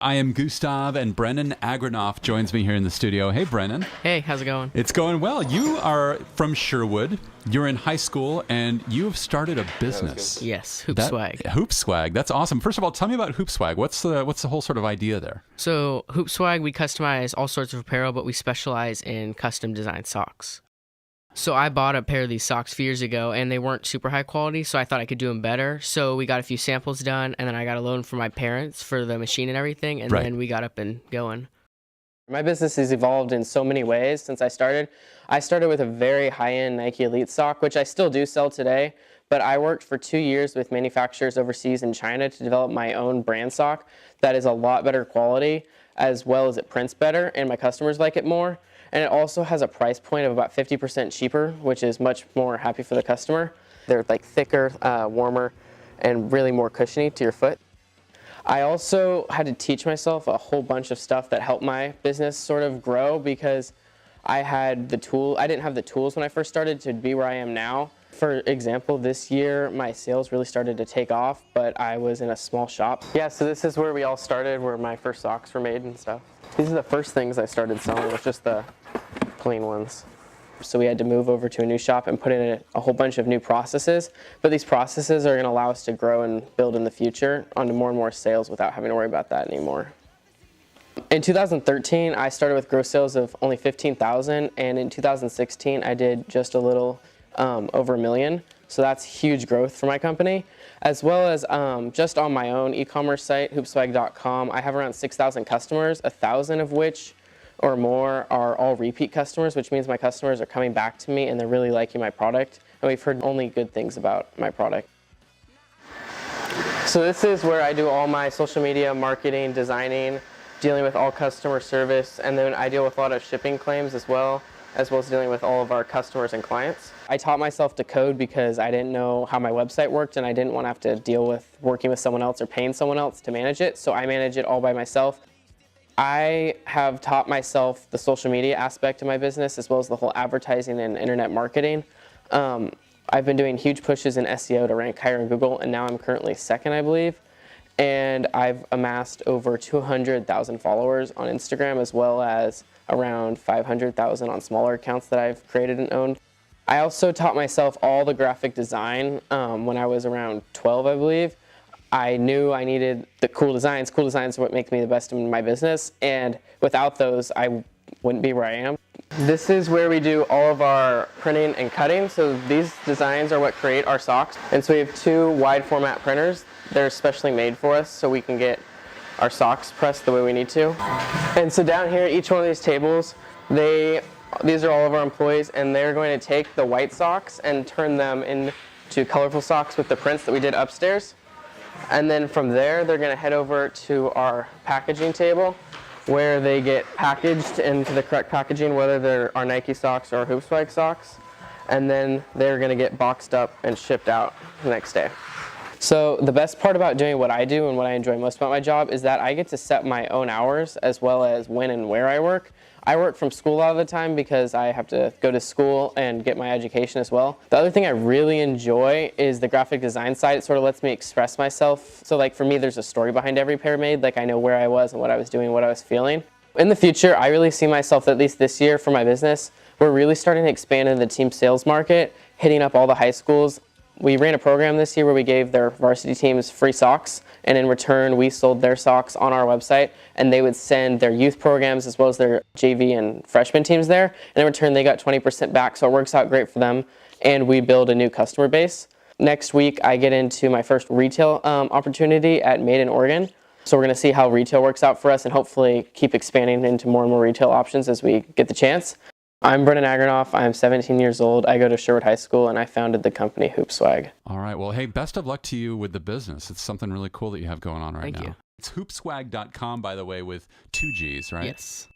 I am Gustav, and Brennan Agranoff joins me here in the studio. Hey, Brennan. Hey, how's it going? It's going well. You are from Sherwood. You're in high school, and you've started a business. Yes, HoopSwagg. HoopSwagg. That's awesome. First of all, tell me about HoopSwagg. What's the whole sort of idea there? So HoopSwagg, we customize all sorts of apparel, but we specialize in custom design socks. So I bought a pair of these socks a few years ago, and they weren't super high quality, so I thought I could do them better. So we got a few samples done, and then I got a loan from my parents for the machine and everything, and then we got up and going. My business has evolved in so many ways since I started. I started with a very high-end Nike Elite sock, which I still do sell today, but I worked for 2 years with manufacturers overseas in China to develop my own brand sock that is a lot better quality, as well as it prints better, and my customers like it more. And it also has a price point of about 50% cheaper, which is much more happy for the customer. They're like thicker, warmer, and really more cushiony to your foot. I also had to teach myself a whole bunch of stuff that helped my business sort of grow because I didn't have the tools when I first started to be where I am now. For example, this year my sales really started to take off, but I was in a small shop. Yeah, so this is where we all started, where my first socks were made and stuff. These are the first things I started selling, was just the plain ones. So we had to move over to a new shop and put in a whole bunch of new processes, but these processes are going to allow us to grow and build in the future onto more and more sales without having to worry about that anymore. In 2013, I started with gross sales of only $15,000, and in 2016, I did just a little over $1 million. So that's huge growth for my company, as well as just on my own e-commerce site, HoopSwagg.com. I have around 6,000 customers, 1,000 of which or more are all repeat customers, which means my customers are coming back to me and they're really liking my product, and we've heard only good things about my product. So this is where I do all my social media marketing, designing, dealing with all customer service, and then I deal with a lot of shipping claims as well as dealing with all of our customers and clients. I taught myself to code because I didn't know how my website worked, and I didn't want to have to deal with working with someone else or paying someone else to manage it, so I manage it all by myself. I have taught myself the social media aspect of my business as well as the whole advertising and internet marketing. I've been doing huge pushes in SEO to rank higher in Google, and now I'm currently second, I believe. And I've amassed over 200,000 followers on Instagram, as well as around 500,000 on smaller accounts that I've created and owned. I also taught myself all the graphic design when I was around 12, I believe. I knew I needed the cool designs. Cool designs are what make me the best in my business, and without those, I wouldn't be where I am. This is where we do all of our printing and cutting. So these designs are what create our socks. And so we have 2 wide format printers. They're specially made for us so we can get our socks pressed the way we need to. And so down here, each one of these tables, these are all of our employees, and they're going to take the white socks and turn them into colorful socks with the prints that we did upstairs. And then from there, they're going to head over to our packaging table, where they get packaged into the correct packaging, whether they're our Nike socks or our HoopSwagg socks. And then they're going to get boxed up and shipped out the next day. So the best part about doing what I do and what I enjoy most about my job is that I get to set my own hours as well as when and where I work. I work from school a lot of the time because I have to go to school and get my education as well. The other thing I really enjoy is the graphic design side. It sort of lets me express myself. So like for me, there's a story behind every pair made. Like I know where I was and what I was doing, what I was feeling. In the future, I really see myself, at least this year for my business, we're really starting to expand into the team sales market, hitting up all the high schools. We ran a program this year where we gave their varsity teams free socks, and in return we sold their socks on our website, and they would send their youth programs as well as their JV and freshman teams there, and in return they got 20% back, so it works out great for them, and we build a new customer base. Next week I get into my first retail opportunity at Made in Oregon, so we're going to see how retail works out for us and hopefully keep expanding into more and more retail options as we get the chance. I'm Brennan Agranoff. I'm 17 years old. I go to Sherwood High School, and I founded the company HoopSwagg. All right. Well, hey, best of luck to you with the business. It's something really cool that you have going on right now. Thank you. It's HoopSwagg.com, by the way, with 2 G's, right? Yes.